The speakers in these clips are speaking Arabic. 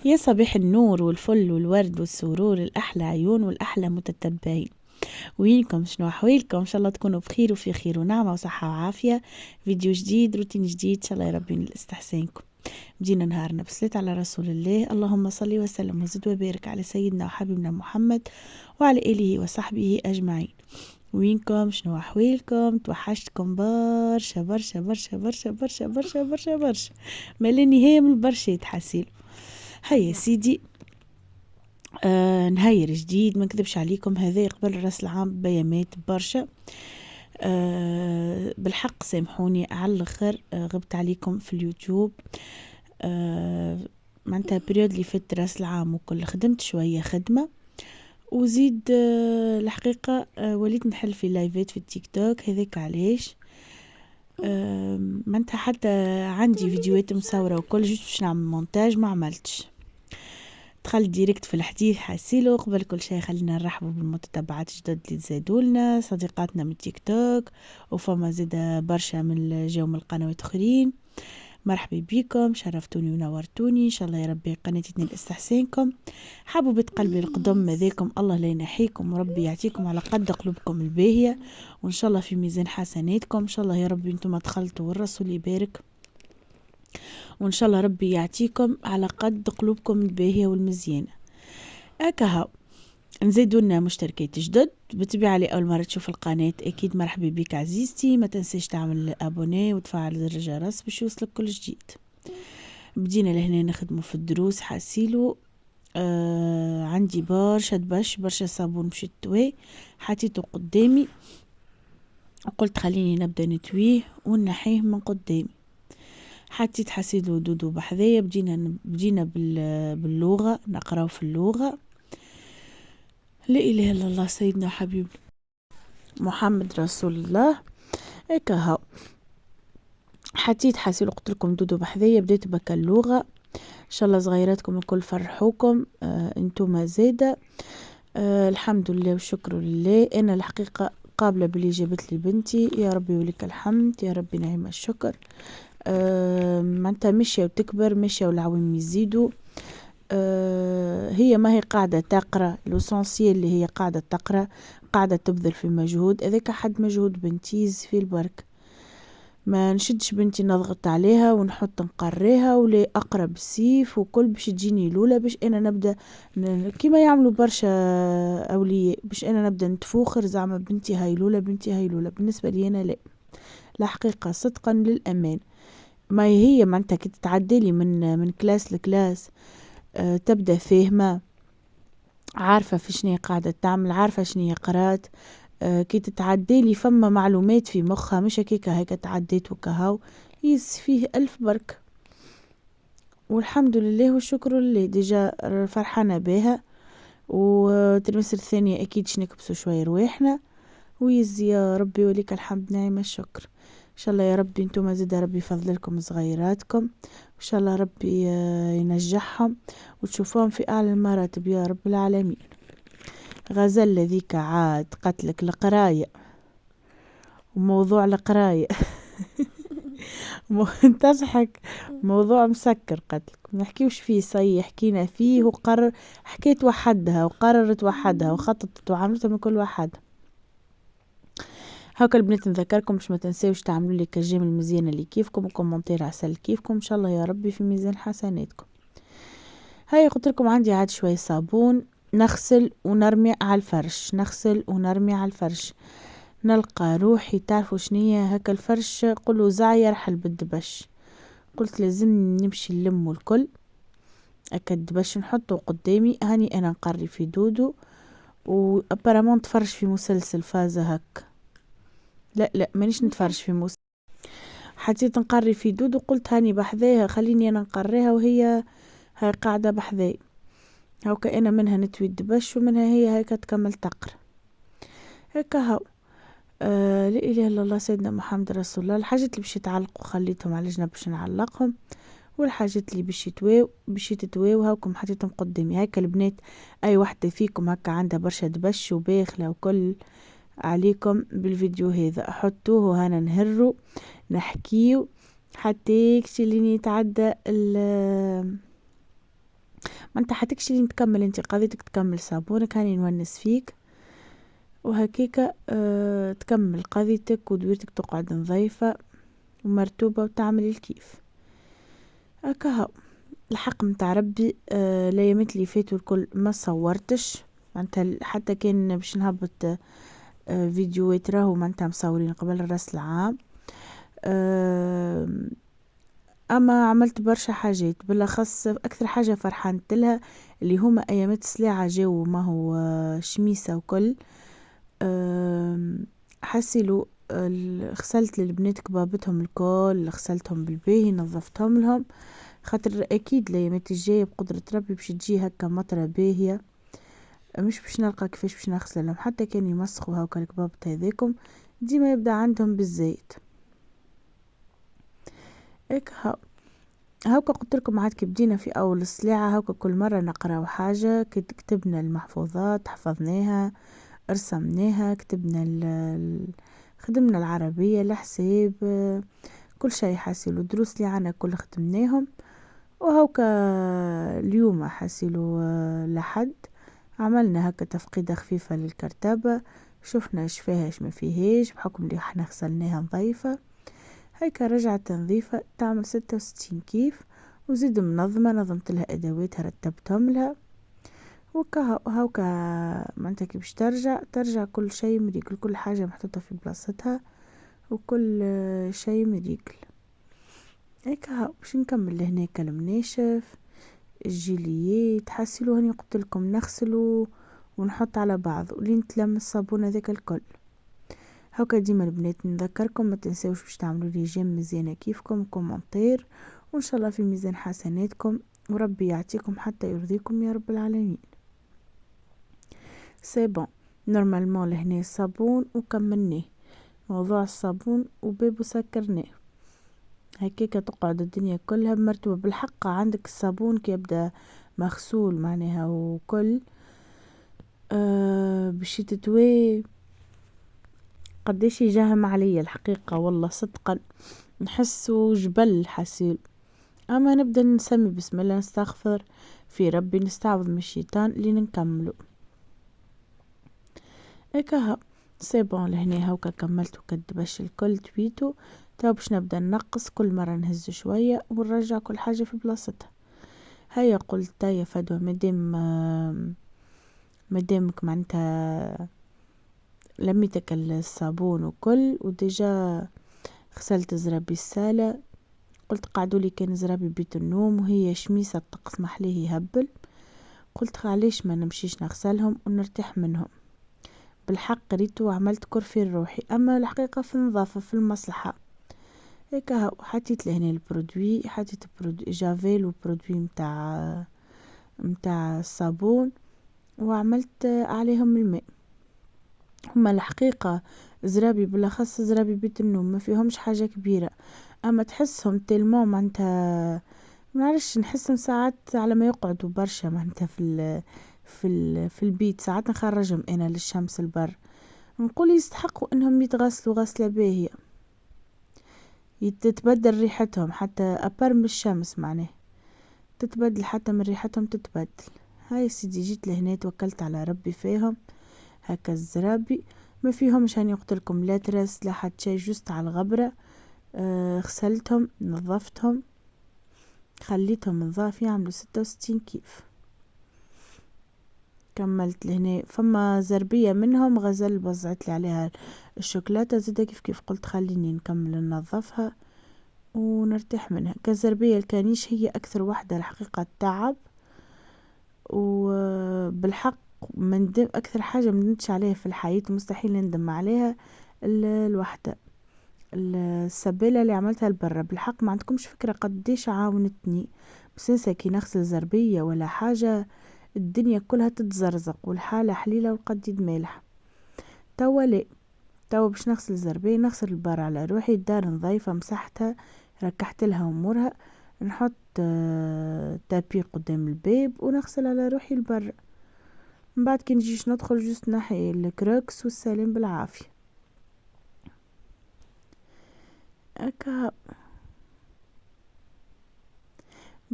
يا صباح النور والفل والورد والسرور، الأحلى عيون والأحلى متتبعين. وينكم؟ شنو أحوالكم؟ إن شاء الله تكونوا بخير وفي خير ونعمة وصحة وعافية. فيديو جديد، روتين جديد، إن شاء الله يا ربي الاستحسانكم. بدينا نهارنا بصلاة على رسول الله، اللهم صل وسلم وزد وبارك على سيدنا وحبيبنا محمد وعلى آله وصحبه أجمعين. وينكم؟ شنو أحوالكم؟ توحشتكم برشا برشا برشا برشا برشا برشا برشا برشا، ما لا نهاية من البرشات حسيل. هيا سيدي، نهاير جديد، ما نكذبش عليكم، هذا قبل راس العام بيامات برشا. بالحق سامحوني على الاخر، غبت عليكم في اليوتيوب. معناتها بريود اللي فات راس العام وكل خدمت شوية خدمة، وزيد الحقيقة وليت نحل في لايفات في التيك توك، هذاك علاش معناتها حتى عندي فيديوهات مصورة وكل جوست باش نعمل مونتاج ما عملتش. دخلت ديريكت في الحديث حاسيلو. قبل كل شيء خلينا نرحبوا بالمتتبعات الجدد اللي تزادولنا، صديقاتنا من تيك توك، وفما زيدا برشا من جاو من القنوات اخرين. مرحبا بكم، شرفتوني ونورتوني. ان شاء الله يا ربي قناتي تنال استحسانكم. حابوا بيت قلبي القدم مذاكم، الله لا ينحيكم وربي يعطيكم على قد قلوبكم الباهية، وان شاء الله في ميزان حسناتكم. ان شاء الله يا ربي انتم دخلتوا والرسول يبارك، وان شاء الله ربي يعطيكم على قد قلوبكم الباهية والمزيانة. هاو نزيدولنا مشتركات جدد، بتبيع لي اول مرة تشوف القناة اكيد مرحبا بك عزيزتي، ما تنسيش تعمل ابوني وتفعل زر الجرس باش يوصلك كل جديد. بدينا لهنا نخدموا في الدروس حاسيلو. عندي برشا برشا صابون مشيت توي حطيته قدامي، وقلت خليني نبدا نتويه ونحيه من قدامي. حطيت حسيلو دودو بحذايا، بدينا باللغة، نقراو في اللغة. لا اله الا الله سيدنا حبيب محمد رسول الله. هكا هاو حطيت حسيلو، قلت لكم دودو بحذايا، بديت بكا اللغة. ان شاء الله صغيراتكم الكل فرحوكم، انتم زاده. الحمد لله والشكر لله. انا الحقيقه قابله باللي جابت لي بنتي، يا ربي ولك الحمد، يا ربي نعم الشكر. معناتها ماشيه وتكبر، ماشيه والعوام يزيدوا. هي ما هي قاعده تقرا لوسونسيال، اللي هي قاعده تقرا، قاعده تبذل في مجهود، هذاك حد مجهود بنتي في البرك. ما نشدش بنتي نضغط عليها ونحط نقريها ولا اقرا بالسيف وكل باش تجيني لولا، باش انا نبدا كيما يعملوا برشا اولياء، باش انا نبدا نتفوخر زعما بنتي هاي لولا، بنتي هاي لولا. بالنسبه لي انا لا، الحقيقه صدقا للامان، ما هي معناتها كي تتعدلي من كلاس لكلاس، تبدا فاهمه، عارفه في شنو قاعده تعمل، عارفه شنو قرات. كي تتعدلي فما معلومات في مخها، مش هيك تعديت وكهو يس فيه ألف برك. والحمد لله والشكر لله، ديجا فرحانة بها. وترمسر الثانية أكيد شنكبسوا شوية رواحنا، ويز يا ربي وليك الحمد نعم الشكر. إن شاء الله يا ربي انتم زيدا ربي يفضلكم صغيراتكم، وإن شاء الله ربي ينجحهم وتشوفوهم في أعلى المراتب يا رب العالمين. غزل ذيك عاد قتلك القراية وموضوع القراية تضحك، موضوع مسكر قتلك، ما نحكيوش فيه صي، حكينا فيه وقرر، حكيت وحدها وقررت وحدها وخططت وعملتها من كل واحد. هاكا البنات نذكركم باش ما تنساوش تعملوا لي كجام المزيانه اللي كيفكم، وكومنتير عسل كيفكم، ان شاء الله يا ربي في ميزان حسناتكم. هاي قلت لكم عندي عاد شويه صابون، نغسل ونرمي على الفرش، نغسل ونرمي على الفرش. نلقى روحي تعرفوا شنية هكا الفرش قلو زعير حل بالدبش، قلت لازم نمشي نلم الكل هكا الدبش نحطه قدامي. هاني انا نقري في دودو، وابارامون تفرش في مسلسل فازة هك، لا مانيش نتفرج في مسلسل، حطيت نقري في دودو، قلت هاني بحذاها خليني انا نقريها وهي هاي قاعدة بحذاي هاكا، انا منها نتوي الدبش ومنها هي هاكا تكمل تقرا هكا. هاو لا اله الا الله سيدنا محمد رسول الله. الحاجات اللي باش يتعلقوا خليتهم على جنب باش نعلقهم، والحاجات اللي باش تتواو هاكم حطيتهم قدامي. هكا البنات اي واحده فيكم هكا عندها برشا دبش وباخله وكل عليكم بالفيديو هذا، حطوه هنا نهرو نحكيو حتى يكشي اللي يتعدى ما انت حتكشلين تكمل انت قضيتك، تكمل صابونك هاني نونس فيك، وهكيكا تكمل قضيتك ودويرتك تقعد نظيفة ومرتوبة وتعمل الكيف. هكا الحق متاع ربي الايامات اللي فاتوا الكل ما صورتش، معناتها حتى كان باش نهبط فيديوهات راهو معناتها مصورين قبل راس العام. اما عملت برشا حاجات، بالاخص اكثر حاجه فرحانت لها اللي هما ايامات السلاعه جاو ما هو شميسه وكل. حسيلو غسلت للبنات كبابتهم الكل، غسلتهم بالباهي، نظفتهم لهم، خاطر اكيد الايامات الجايه بقدره ربي باش تجي هكا مطره باهيه، مش باش نلقى كيفاش باش نغسل لهم، حتى كان يمسخوا هاكا الكبابت هذاكم ديما يبدا عندهم بالزيت. هيك هاكا قلت لكم عاد كي بدينا في اول السلاعه هاكا كل مره نقراو حاجه، كتبنا المحفوظات حفظناها، رسمناها، كتبنا خدمنا العربيه، الحساب، كل شيء حاسيلو، الدروس اللي عنا كل خدمناهم. وهاكا اليوم حاسيلو لحد عملنا هكا تفقيدة خفيفة للكرتبة، شفنا ايش فيها ايش ما فيهاش، بحكم اللي احنا غسلناها نظيفة. هيكا رجعت نظيفة تعمل 66 كيف، وزيد منظمة، نظمت لها ادواتها رتبتهم لها، وهاكا معناتها كي باش ترجع كل شيء مريقل، كل حاجة محطوطة في بلاصتها وكل شيء مريقل. هيكا باش نكمل لهناك المناشف، الجيليات حاسيلو هاني قلت لكم نغسلو ونحط على بعض ولين تلم الصابون هذاك الكل. هاكا ديما البنات نذكركم ما تنساوش باش تعملوا لي جيم مزيانه كيفكم، كومنتير، وان شاء الله في ميزان حسناتكم، وربي يعطيكم حتى يرضيكم يا رب العالمين. سي بون، نورمالمون لهنا الصابون وكملناه، موضوع الصابون وباب وسكرناه، هكاكا تقعد الدنيا كلها مرتوبة. بالحق عندك الصابون كي يبدا مغسول معناها وكل باش تتوي قديش يجاهم عليا الحقيقة، والله صدقا نحسه جبل حسيل. اما نبدا نسمي بسم الله، نستغفر في ربي، نستعوذ من الشيطان اللي نكمله. هكا سي بون لهنا هاكا كملت وكدبش الكل تويتو. تو باش نبدا نقص، كل مره نهز شويه ونرجع كل حاجه في بلاصتها. هيا قلت يا فدوى مادامك معناتها لميتك الصابون وكل، وديجا غسلت زرابي السالة، قلت قعدولي كان زرابي بيت النوم وهي شميسة الطقس محليه يهبل، قلت علاش ما نمشيش نغسلهم ونرتاح منهم. بالحق ريتو وعملت كرفي روحي، اما الحقيقة في النظافة في المصلحة. هيك هاو حطيت لهنا البرودوي، حطيت جافيل وبرودوي متاع الصابون، وعملت عليهم الماء. هما الحقيقة زرابي بالاخص زرابي بيت النوم ما فيهمش حاجة كبيرة، اما تحسهم تلمو معناتها منعرفش، نحسهم ساعات على ما يقعدوا برشا معناتها في البيت، ساعات نخرجهم انا للشمس البر، نقول يستحقوا انهم يتغسلوا غسلة باهية، تتبدل ريحتهم حتى أبر من الشمس، معناه تتبدل حتى من ريحتهم تتبدل. هاي سيدي جيت لهنا توكلت على ربي فيهم، هكا الزرابي ما فيهمش هاني قلتلكم لا ترس لا حتى شي، جست على الغبرة. غسلتهم نظفتهم خليتهم نظاف يعملوا 66 كيف. كملت لهنا فما زربية منهم غزل بزعت لي عليها الشوكولاتة زيدا كيف قلت خليني نكمل ننظفها ونرتاح منها. كزربية الكانيش هي أكثر واحدة الحقيقة تعب، وبالحق مندم أكثر حاجة مندمتش عليها في الحياة، مستحيل نندم عليها الوحدة السبالة اللي عملتها لبرا. بالحق ما عندكمش فكرة قديش عاونتني، بس ننسى كي نغسل زربية ولا حاجة الدنيا كلها تتزرزق والحالة حليلة والقديد مالح. توا لا، توا باش نغسل زربية نغسل البار على روحي، الدار نظيفة مسحتها ركحت لها امورها، نحط تابي قدام الباب ونغسل على روحي البر. من بعد كي نجيش ندخل جست نحي الكروكس والسلام بالعافية. هكا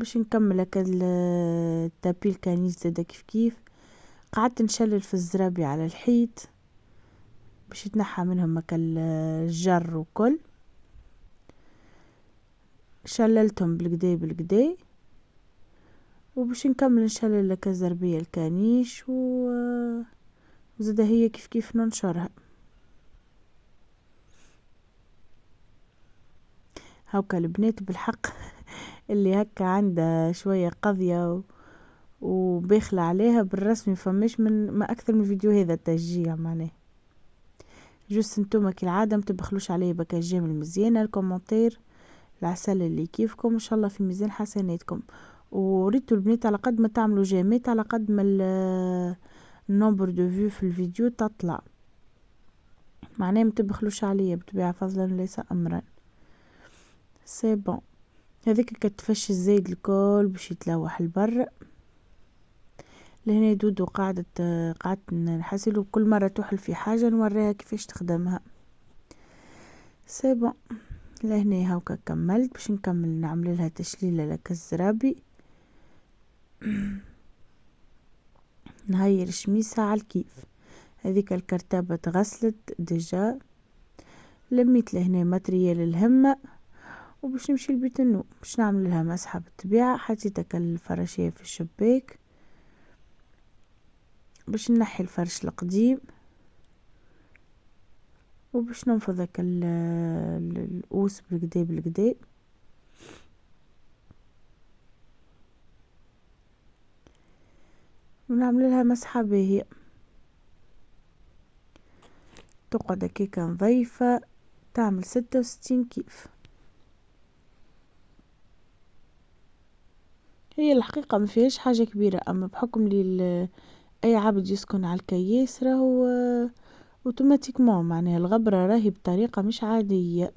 باش نكمل هكا التابي الكنيس زادا كيف قعدت نشلل في الزرابي على الحيط باش يتنحى منهم هكا الجر وكل. شللتهم بالكدا وباش نكمل نشلل لك الزربية الكانيش وزادا هي كيف ننشرها. هاكا البنات بالحق اللي هكا عندها شوية قضية وبيخلع عليها بالرسمي فماش من ما اكثر من فيديو هذا التشجيع معناه. جوست انتوما كالعادة متبخلوش عليه بكا جامل مزيانة الكومنتير العسل اللي كيفكم ان شاء الله في ميزان حسناتكم. وريتوا البنات على قد ما تعملوا جيمات على قد ما النومبر دو فيو في الفيديو تطلع معناه متبخلوش عليه بطبيعة فضلا ليس امرا. سي بون هذيك كتفش الزايد الكل باش يتلوح البر. لهنا دودو قعدت نحسلو كل مرة توحل في حاجة نوريها كيفاش تخدمها. سي بون لهنا هاكا كملت باش نكمل نعمل لها تشليلة لك الزرابي. نهير شميسها على الكيف. هذيك الكرتابة تغسلت ديجا. لميت لهنا ماتريال الهمة وباش نمشي لبيت النوم باش نعمل لها مسحة بالطبيعة. حطيتك الفراشية في الشباك باش نحي الفرش القديم وباش ننفض هكا القوس بالكدا ونعمل لها مسحة باهية تقعد هكاكا نظيفة تعمل 66 كيف. هي الحقيقة ما فيهاش حاجة كبيرة اما بحكم لي اي عبد يسكن على الكياس راهو اوتوماتيكمون معناها الغبرة راهي بطريقة مش عادية.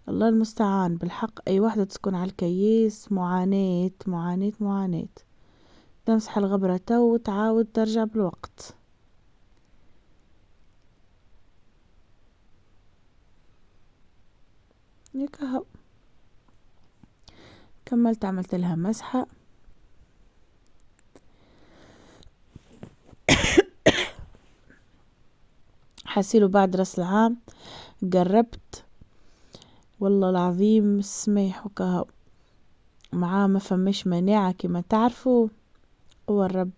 الله المستعان بالحق اي واحدة تسكن على الكياس معاناة معاناة معاناة. تمسح الغبرة تو وتعاود ترجع بالوقت. ياك هو كملت عملت لها مسحة. حسيلو بعد راس العام قربت والله العظيم السميح وكهو معاه ما فماش مناعة كما تعرفوا هو الرب.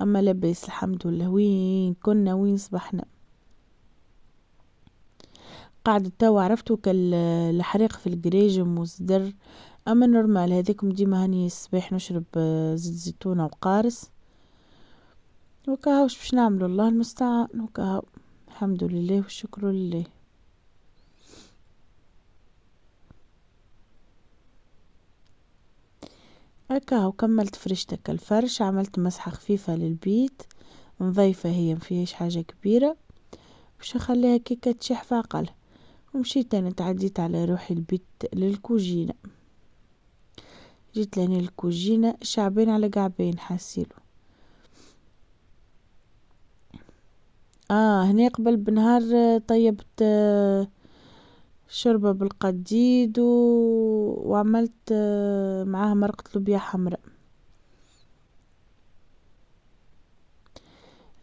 اما لبس الحمد لله وين كنا وين صبحنا. قاعدة توا عرفتو كالحريق في الجريجم وصدر اما نورمال هذيكم ديما هاني الصباح نشرب زيت زيتونة وقارص وكهوش باش نعملو الله المستعان وكهو الحمد لله والشكر لله. هكا وكملت فرشتك الفرش عملت مسحة خفيفة للبيت نظيفة هي مفيهاش حاجة كبيرة باش نخليها كيكة تشيح في عقلها. ومشيت انا تعديت على روحي البيت للكوجينة. جيت لهنا الكوجينة شعبين على قعبين حاسيلو. هنا قبل بنهار طيبت شوربة بالقديد وعملت معاها مرقة لوبيا حمراء.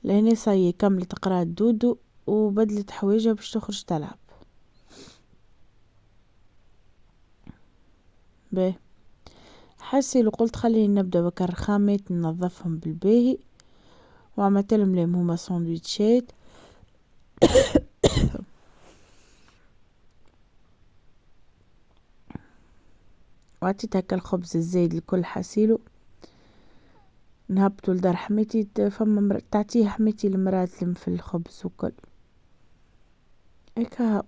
لهنا صاي كملت قراءة دودو وبدلت حوايجها باش تخرج تلعب. باهي حسيلو قلت خليني نبدا بكا الرخامات ننظفهم بالباهي وعملت لهم لهم هما ساندويتشات. وعطيت هكا الخبز الزايد الكل حسيلو نهبطو لدار حماتي فما تعطيه حماتي المرأة تلم في الخبز وكل هكا.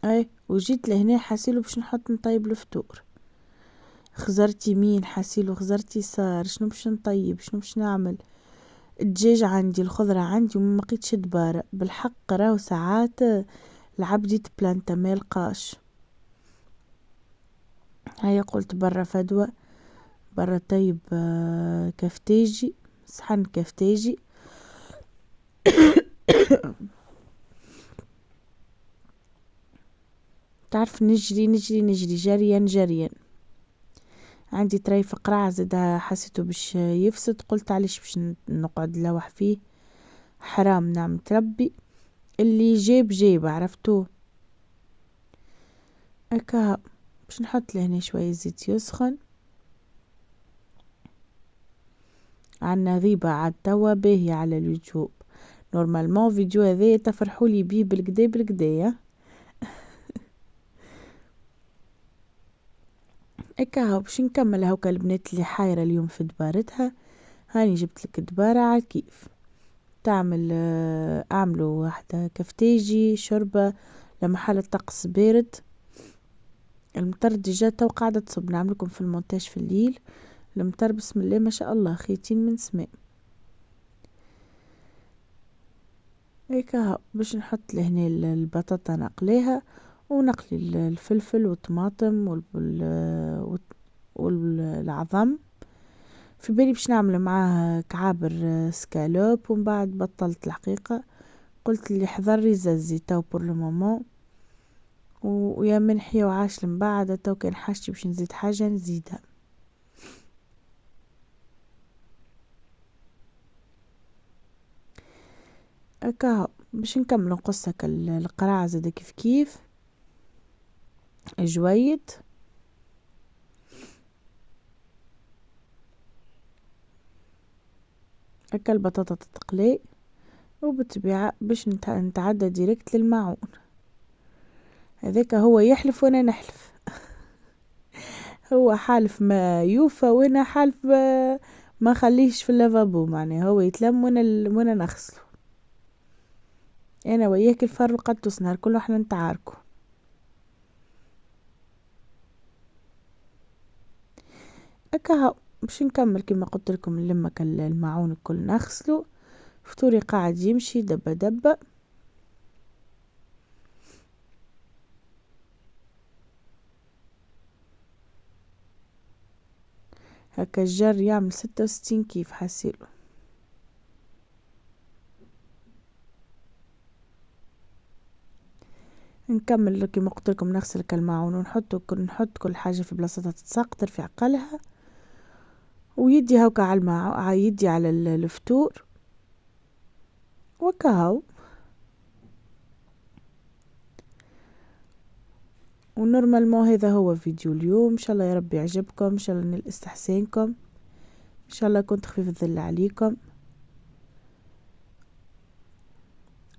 اي وجيت لهنا حسيلو باش نحط نطيب الفطور. خزرت يمين حسيلو خزرت يسار شنو باش نطيب شنو باش نعمل. الدجاج عندي الخضرة عندي وما لقيتش دبارة بالحق راهو ساعات العبد يتبلانتا ما يلقاش. هيا قلت برا فدوى برا طيب كفتاجي صحن كفتاجي تعرف نجري نجري نجري جريا جريا. عندي طريف قرع زادها حسيته باش يفسد، قلت علاش باش نقعد نلوح فيه، حرام نعمة ربي، اللي جيب جيب عرفتوه. هكا باش نحط لهنا شوية زيت يسخن. عنا ذيبة عاد توا باهية على اليوتيوب، نورمالمون فيديو هذايا تفرحولي بيه بالكدا بالكدا. هكا هاو باش نكمل هاكا البنات اللي حايرة اليوم في دبارتها. هاني جبت لك دبارة على كيف تعمل، اعملوا واحدة كفتاجي شوربة لمحل الطقس بارد. المطر ديجا تو قاعدة تصب، نعملكم في المونتاج في الليل. المطر بسم الله ما شاء الله خيتين من سماء. هيك باش نحط لهنا البطاطا نقليها، ونقلي الفلفل والطماطم والعظم. في بالي باش نعمل معاه كعابر سكالوب، ومن بعد بطلت الحقيقة، قلت اللي حضري زازي تو بور لو مومون، ويا منحية وعاش من بعد تو كان حاجتي باش نزيد حاجة نزيدها. هكا باش نكمل نقص هكا القراع زادا كيف كيف جويد. هكا البطاطا تتقلي، وبالطبيعة باش نتعدى ديريكت للماعون. هذاك هو يحلف وانا نحلف. هو حالف ما يوفى وانا حالف ما خليش في اللافابو، معناه هو يتلم وانا نغسله. انا وياك الفر قد نهار كله احنا نتعاركوا. هكا باش نكمل كما قلت لكم لما كان الماعون الكل نغسله. فطوري قاعد يمشي دبة دبة. هكا الجر يعمل 66 كيف حاسيله. نكمل كما قلت لكم نغسل الماعون ونحط كل حاجة في بلاصتها تتساق ترفع قلها، ويدي هاكا على يدي على الفطور وكاهو. ونورمالمون هذا هو فيديو اليوم، ان شاء الله يا رب يعجبكم، ان شاء الله نال استحسانكم، ان شاء الله كنت خفيف الظل عليكم.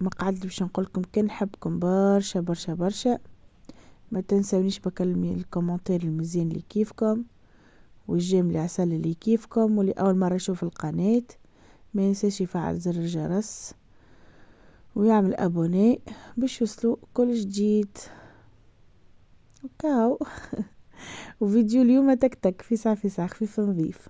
ما قعدت باش نقولكم كان نحبكم برشا برشا برشا. ما تنسونيش بكلمي الكومنتير المزيان اللي كيفكم، والجيم اللي عسل اللي كيفكم، واللي اول مره يشوف القناه ما ينساش يفعل زر الجرس ويعمل ابوني باش يوصلوا كل جديد. كاو. وفيديو اليوم تك تك في ساعة خفيف نظيف.